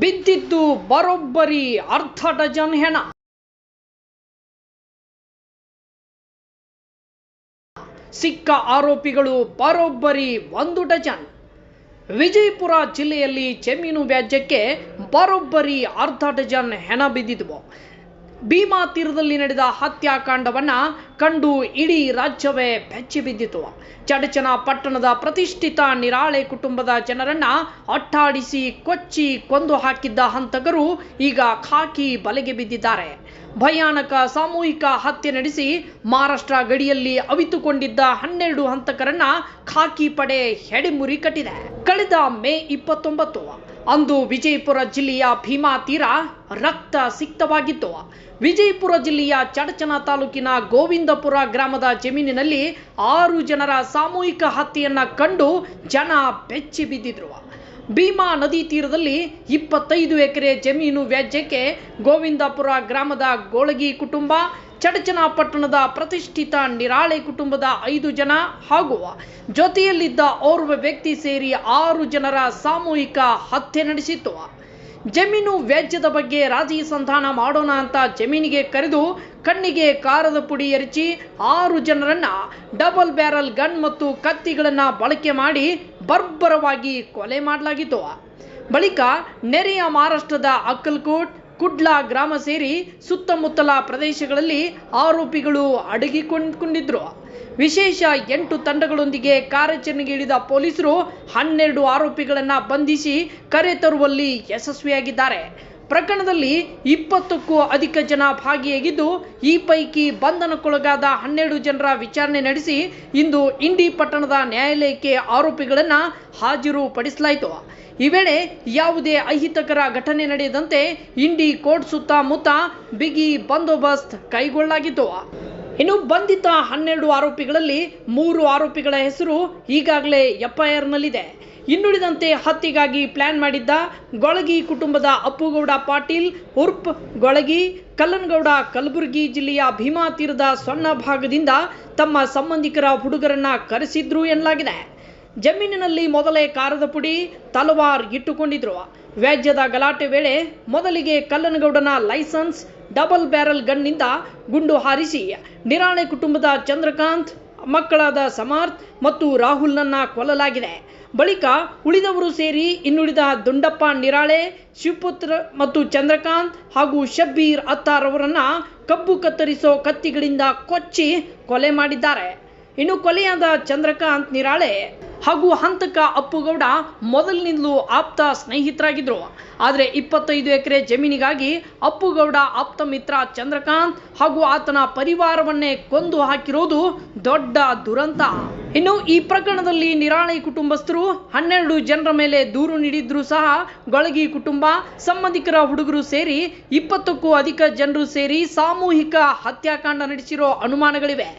ಬಿದ್ದಿದ್ದು ಬರೋಬ್ಬರಿ ಅರ್ಧ ಡಜನ್ ಹೆಣ. ಸಿಕ್ಕ ಆರೋಪಿಗಳು ಬರೋಬ್ಬರಿ 1 ಡಜನ್. ವಿಜಯಪುರ ಜಿಲ್ಲೆಯಲ್ಲಿ ಜಮೀನು ವ್ಯಾಜ್ಯಕ್ಕೆ ಬರೋಬ್ಬರಿ ಅರ್ಧ ಡಜನ್ ಹೆಣ ಬಿದ್ದಿದ್ವು. ಭೀಮಾ ತೀರದಲ್ಲಿ ನಡೆದ ಹತ್ಯಾಕಾಂಡವನ್ನ ಕಂಡು ಇಡೀ ರಾಜ್ಯವೇ ಬೆಚ್ಚಿ ಬಿದ್ದಿತು. ಚಡಚಣ ಪಟ್ಟಣದ ಪ್ರತಿಷ್ಠಿತ ನಿರಾಳೆ ಕುಟುಂಬದ ಜನರನ್ನ ಅಟ್ಟಾಡಿಸಿ ಕೊಚ್ಚಿ ಕೊಂದು ಹಾಕಿದ್ದ ಹಂತಕರು ಈಗ ಖಾಕಿ ಬಲೆಗೆ ಬಿದ್ದಿದ್ದಾರೆ. ಭಯಾನಕ ಸಾಮೂಹಿಕ ಹತ್ಯೆ ನಡೆಸಿ ಮಹಾರಾಷ್ಟ್ರ ಗಡಿಯಲ್ಲಿ ಅವಿತುಕೊಂಡಿದ್ದ 12 ಹಂತಕರನ್ನ ಖಾಕಿ ಪಡೆ ಹೆಡೆಮುರಿ ಕಟ್ಟಿದೆ. ಕಳೆದ ಮೇ 29 ಅಂದು ವಿಜಯಪುರ ಜಿಲ್ಲೆಯ ಭೀಮಾ ತೀರ ರಕ್ತ ಸಿಕ್ತವಾಗಿತ್ತು. ವಿಜಯಪುರ ಜಿಲ್ಲೆಯ ಚಡಚಣ ತಾಲೂಕಿನ ಗೋವಿಂದಪುರ ಗ್ರಾಮದ ಜಮೀನಿನಲ್ಲಿ 6 ಜನರ ಸಾಮೂಹಿಕ ಹತ್ಯೆಯನ್ನ ಕಂಡು ಜನ ಬೆಚ್ಚಿ ಬಿದ್ದಿದ್ರು. ಭೀಮಾ ನದಿ ತೀರದಲ್ಲಿ 25 ಎಕರೆ ಜಮೀನು ವ್ಯಾಜ್ಯಕ್ಕೆ ಗೋವಿಂದಪುರ ಗ್ರಾಮದ ಗೋಳಗಿ ಕುಟುಂಬ, ಚಡಚಣ ಪಟ್ಟಣದ ಪ್ರತಿಷ್ಠಿತ ನಿರಾಳೆ ಕುಟುಂಬದ 5 ಜನ ಹಾಗೂ ಜೊತೆಯಲ್ಲಿದ್ದ ಓರ್ವ ವ್ಯಕ್ತಿ ಸೇರಿ 6 ಜನರ ಸಾಮೂಹಿಕ ಹತ್ಯೆ ನಡೆಸಿತ್ತು. ಜಮೀನು ವ್ಯಾಜ್ಯದ ಬಗ್ಗೆ ರಾಜಿ ಸಂಧಾನ ಮಾಡೋಣ ಅಂತ ಜಮೀನಿಗೆ ಕರೆದು ಕಣ್ಣಿಗೆ ಕಾರದ ಪುಡಿ ಎರಚಿ 6 ಜನರನ್ನ ಡಬಲ್ ಬ್ಯಾರಲ್ ಗನ್ ಮತ್ತು ಕತ್ತಿಗಳನ್ನ ಬಳಕೆ ಮಾಡಿ ಬರ್ಬರವಾಗಿ ಕೊಲೆ ಮಾಡಲಾಗಿತ್ತು. ಬಳಿಕ ನೆರೆಯ ಮಹಾರಾಷ್ಟ್ರದ ಅಕ್ಕಲ್ಕೋಟ್, ಕುಡ್ಲಾ ಗ್ರಾಮ ಸೇರಿ ಸುತ್ತಮುತ್ತಲ ಪ್ರದೇಶಗಳಲ್ಲಿ ಆರೋಪಿಗಳು ಅಡಗಿಕೊಂಡಿದ್ರು. ವಿಶೇಷ 8 ತಂಡಗಳೊಂದಿಗೆ ಕಾರ್ಯಾಚರಣೆಗೆ ಇಳಿದ ಪೊಲೀಸರು 12 ಆರೋಪಿಗಳನ್ನು ಬಂಧಿಸಿ ಕರೆತರುವಲ್ಲಿ ಯಶಸ್ವಿಯಾಗಿದ್ದಾರೆ. ಪ್ರಕರಣದಲ್ಲಿ 20ಕ್ಕೂ ಅಧಿಕ ಜನ ಭಾಗಿಯಾಗಿದ್ದು, ಈ ಪೈಕಿ ಬಂಧನಕ್ಕೊಳಗಾದ 12 ಜನರ ವಿಚಾರಣೆ ನಡೆಸಿ ಇಂದು ಇಂಡಿ ಪಟ್ಟಣದ ನ್ಯಾಯಾಲಯಕ್ಕೆ ಆರೋಪಿಗಳನ್ನು ಹಾಜರುಪಡಿಸಲಾಯಿತು. ಈ ವೇಳೆ ಯಾವುದೇ ಅಹಿತಕರ ಘಟನೆ ನಡೆಯದಂತೆ ಇಂಡಿ ಕೋರ್ಟ್ ಸುತ್ತಮುತ್ತ ಬಿಗಿ ಬಂದೋಬಸ್ತ್ ಕೈಗೊಳ್ಳಲಾಗಿತ್ತು. ಇನ್ನು ಬಂಧಿತ 12 ಆರೋಪಿಗಳಲ್ಲಿ 3 ಆರೋಪಿಗಳ ಹೆಸರು ಈಗಾಗಲೇ ಎಫ್ಐಆರ್ನಲ್ಲಿದೆ. ಇನ್ನುಳಿದಂತೆ ಹತ್ಯೆಗಾಗಿ ಪ್ಲಾನ್ ಮಾಡಿದ್ದ ಗೊಳಗಿ ಕುಟುಂಬದ ಅಪ್ಪುಗೌಡ ಪಾಟೀಲ್ ಉರ್ಫ್ ಗೊಳಗಿ, ಕಲ್ಲನಗೌಡ ಕಲಬುರಗಿ ಜಿಲ್ಲೆಯ ಭೀಮಾ ತೀರದ ಸೊನ್ನ ಭಾಗದಿಂದ ತಮ್ಮ ಸಂಬಂಧಿಕರ ಹುಡುಗರನ್ನ ಕರೆಸಿದ್ರು ಎನ್ನಲಾಗಿದೆ. ಜಮೀನಿನಲ್ಲಿ ಮೊದಲೇ ಕಾರದ ಪುಡಿ, ತಲವಾರ್ ಇಟ್ಟುಕೊಂಡಿದ್ರು. ವ್ಯಾಜ್ಯದ ಗಲಾಟೆ ವೇಳೆ ಮೊದಲಿಗೆ ಕಲ್ಲನಗೌಡನ ಲೈಸೆನ್ಸ್ ಡಬಲ್ ಬ್ಯಾರಲ್ ಗನ್ನಿಂದ ಗುಂಡು ಹಾರಿಸಿ ನಿರಾಳೆ ಕುಟುಂಬದ ಚಂದ್ರಕಾಂತ್, ಮಕ್ಕಳಾದ ಸಮರ್ಥ್ ಮತ್ತು ರಾಹುಲ್ನನ್ನ ಕೊಲ್ಲಲಾಗಿದೆ. ಬಳಿಕ ಉಳಿದವರು ಸೇರಿ ಇನ್ನುಳಿದ ದುಂಡಪ್ಪ ನಿರಾಳೆ, ಶಿವಪುತ್ರ ಮತ್ತು ಚಂದ್ರಕಾಂತ್ ಹಾಗೂ ಶಬ್ಬೀರ್ ಅತ್ತಾರ್ ಅವರನ್ನ ಕಬ್ಬು ಕತ್ತರಿಸೋ ಕತ್ತಿಗಳಿಂದ ಕೊಚ್ಚಿ ಕೊಲೆ ಮಾಡಿದ್ದಾರೆ. ಇನ್ನು ಕೊಲೆಯಾದ ಚಂದ್ರಕಾಂತ್ ನಿರಾಳೆ ಹಾಗೂ ಹಂತಕ ಅಪ್ಪುಗೌಡ ಮೊದಲಿನಿಂದಲೂ ಆಪ್ತ ಸ್ನೇಹಿತರಾಗಿದ್ದರು. ಆದರೆ 25 ಎಕರೆ ಜಮೀನಿಗಾಗಿ ಅಪ್ಪುಗೌಡ ಆಪ್ತ ಮಿತ್ರ ಚಂದ್ರಕಾಂತ್ ಹಾಗೂ ಆತನ ಪರಿವಾರವನ್ನೇ ಕೊಂದು ಹಾಕಿರೋದು ದೊಡ್ಡ ದುರಂತ. ಇನ್ನು ಈ ಪ್ರಕರಣದಲ್ಲಿ ನಿರಾಳೆ ಕುಟುಂಬಸ್ಥರು 12 ಜನರ ಮೇಲೆ ದೂರು ನೀಡಿದ್ರು ಸಹ ಗೊಳಗಿ ಕುಟುಂಬ, ಸಂಬಂಧಿಕರ ಹುಡುಗರು ಸೇರಿ 20ಕ್ಕೂ ಅಧಿಕ ಜನರು ಸೇರಿ ಸಾಮೂಹಿಕ ಹತ್ಯಾಕಾಂಡ ನಡೆಸಿರೋ ಅನುಮಾನಗಳಿವೆ.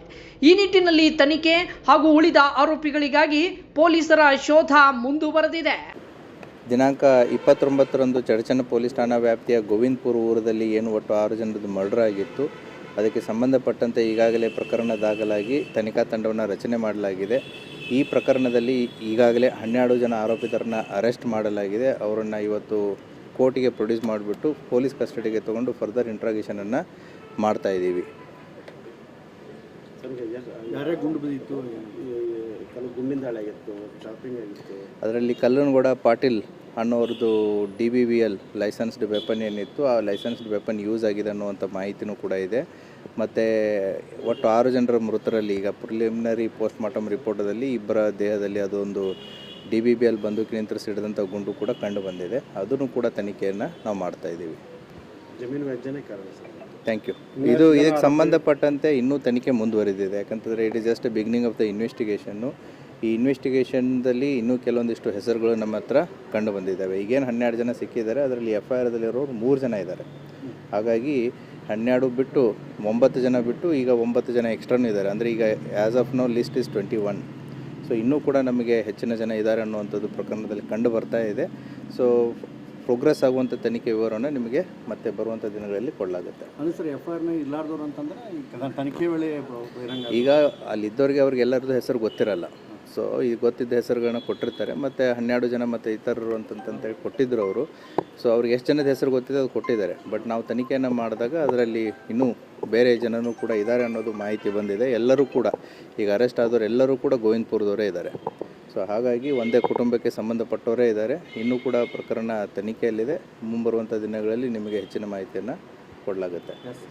ಈ ನಿಟ್ಟಿನಲ್ಲಿ ತನಿಖೆ ಹಾಗೂ ಉಳಿದ ಆರೋಪಿಗಳಿಗಾಗಿ ಪೊಲೀಸರ ಶೋಧ ಮುಂದುವರೆದಿದೆ. ದಿನಾಂಕ 29ರಂದು ಚಡಚಣ ಪೊಲೀಸ್ ಠಾಣಾ ವ್ಯಾಪ್ತಿಯ ಗೋವಿಂದಪುರ ಊರದಲ್ಲಿ ಏನು ಒಟ್ಟು 6 ಜನರದ್ದು ಮರ್ಡರ್ ಆಗಿತ್ತು. ಅದಕ್ಕೆ ಸಂಬಂಧಪಟ್ಟಂತೆ ಈಗಾಗಲೇ ಪ್ರಕರಣ ದಾಖಲಾಗಿ ತನಿಖಾ ತಂಡವನ್ನು ರಚನೆ ಮಾಡಲಾಗಿದೆ. ಈ ಪ್ರಕರಣದಲ್ಲಿ ಈಗಾಗಲೇ 12 ಜನ ಆರೋಪಿತರನ್ನು ಅರೆಸ್ಟ್ ಮಾಡಲಾಗಿದೆ. ಅವರನ್ನು ಇವತ್ತು ಕೋರ್ಟಿಗೆ ಪ್ರೊಡ್ಯೂಸ್ ಮಾಡಿಬಿಟ್ಟು ಪೊಲೀಸ್ ಕಸ್ಟಡಿಗೆ ತಗೊಂಡು ಫರ್ದರ್ ಇಂಟ್ರಾಗೇಷನನ್ನು ಮಾಡ್ತಾ ಇದ್ದೀವಿ. ಅದರಲ್ಲಿ Kallanagowda Patil ಅನ್ನೋರದ್ದು DBBL licensed weapon ಏನಿತ್ತು, ಆ ಲೈಸೆನ್ಸ್ಡ್ ವೆಪನ್ ಯೂಸ್ ಆಗಿದೆ ಅನ್ನುವಂಥ ಮಾಹಿತಿನೂ ಕೂಡ ಇದೆ. ಮತ್ತು ಒಟ್ಟು 6 ಜನರ ಮೃತರಲ್ಲಿ ಈಗ ಪ್ರಿಲಿಮಿನರಿ ಪೋಸ್ಟ್ ಮಾರ್ಟಮ್ ರಿಪೋರ್ಟದಲ್ಲಿ 2 ದೇಹದಲ್ಲಿ ಅದೊಂದು DBBL ಬಂದೂಕಿನಿಂದ ಸಿಡಿದಂಥ ಗುಂಡು ಕೂಡ ಕಂಡು ಬಂದಿದೆ. ಅದನ್ನು ಕೂಡ ತನಿಖೆಯನ್ನು ನಾವು ಮಾಡ್ತಾ ಇದ್ದೀವಿ. ಜಮೀನು ವ್ಯಾಜ್ಯನೇ ಕಾರಣ ಸರ್. Thank you. ಇದಕ್ಕೆ ಸಂಬಂಧಪಟ್ಟಂತೆ ಇನ್ನೂ ತನಿಖೆ ಮುಂದುವರೆದಿದೆ. ಯಾಕಂತಂದರೆ it is just beginning of the investigation. ಈ ಇನ್ವೆಸ್ಟಿಗೇಷನ್ದಲ್ಲಿ ಇನ್ನೂ ಕೆಲವೊಂದಿಷ್ಟು ಹೆಸರುಗಳು ನಮ್ಮ ಹತ್ರ ಕಂಡು ಬಂದಿದ್ದಾವೆ. ಈಗೇನು 12 ಜನ ಸಿಕ್ಕಿದ್ದಾರೆ, ಅದರಲ್ಲಿ FIRದಲ್ಲಿರೋರು 3 ಜನ ಇದ್ದಾರೆ. ಹಾಗಾಗಿ 12 ಬಿಟ್ಟು 9 ಜನ ಬಿಟ್ಟು ಈಗ 9 ಜನ ಎಕ್ಸ್ಟ್ರಾನೂ ಇದ್ದಾರೆ. ಅಂದರೆ ಈಗ as of now list is 21. So ಇನ್ನೂ ಕೂಡ ನಮಗೆ ಹೆಚ್ಚಿನ ಜನ ಇದ್ದಾರೆ ಅನ್ನುವಂಥದ್ದು ಪ್ರಕರಣದಲ್ಲಿ ಕಂಡು ಬರ್ತಾ ಇದೆ. ಸೊ ಪ್ರೋಗ್ರೆಸ್ ಆಗುವಂಥ ತನಿಖೆ ವಿವರವನ್ನು ನಿಮಗೆ ಮತ್ತೆ ಬರುವಂಥ ದಿನಗಳಲ್ಲಿ ಕೊಡಲಾಗುತ್ತೆ. ಅಂದರೆ ಸರ್ FIRನ ಇಲ್ಲಾರ್ದವ್ರು ಅಂತಂದರೆ ತನಿಖೆ ವೇಳೆ ಈಗ ಅಲ್ಲಿದ್ದವ್ರಿಗೆ ಅವ್ರಿಗೆ ಎಲ್ಲರದ್ದು ಹೆಸರು ಗೊತ್ತಿರಲ್ಲ. ಸೊ ಸೊ ಈ ಗೊತ್ತಿದ್ದ ಹೆಸರುಗಳನ್ನ ಕೊಟ್ಟಿರ್ತಾರೆ, ಮತ್ತು 12 ಜನ ಮತ್ತು ಇತರರು ಅಂತಂತೇಳಿ ಕೊಟ್ಟಿದ್ದರು ಅವರು. ಸೊ ಅವ್ರಿಗೆ ಎಷ್ಟು ಜನದ ಹೆಸರು ಗೊತ್ತಿದೆ ಅದು ಕೊಟ್ಟಿದ್ದಾರೆ. ಬಟ್ ನಾವು ತನಿಖೆಯನ್ನು ಮಾಡಿದಾಗ ಅದರಲ್ಲಿ ಇನ್ನೂ ಬೇರೆ ಜನನೂ ಕೂಡ ಇದ್ದಾರೆ ಅನ್ನೋದು ಮಾಹಿತಿ ಬಂದಿದೆ. ಎಲ್ಲರೂ ಕೂಡ ಈಗ ಅರೆಸ್ಟ್ ಆದವರು ಎಲ್ಲರೂ ಕೂಡ ಗೋವಿಂದಪುರದವರೇ ಇದ್ದಾರೆ. ಸೊ ಹಾಗಾಗಿ ಒಂದೇ ಕುಟುಂಬಕ್ಕೆ ಸಂಬಂಧಪಟ್ಟವರೇ ಇದ್ದಾರೆ. ಇನ್ನೂ ಕೂಡ ಪ್ರಕರಣ ತನಿಖೆಯಲ್ಲಿದೆ. ಮುಂಬರುವಂಥ ದಿನಗಳಲ್ಲಿ ನಿಮಗೆ ಹೆಚ್ಚಿನ ಮಾಹಿತಿಯನ್ನು ಕೊಡಲಾಗುತ್ತೆ.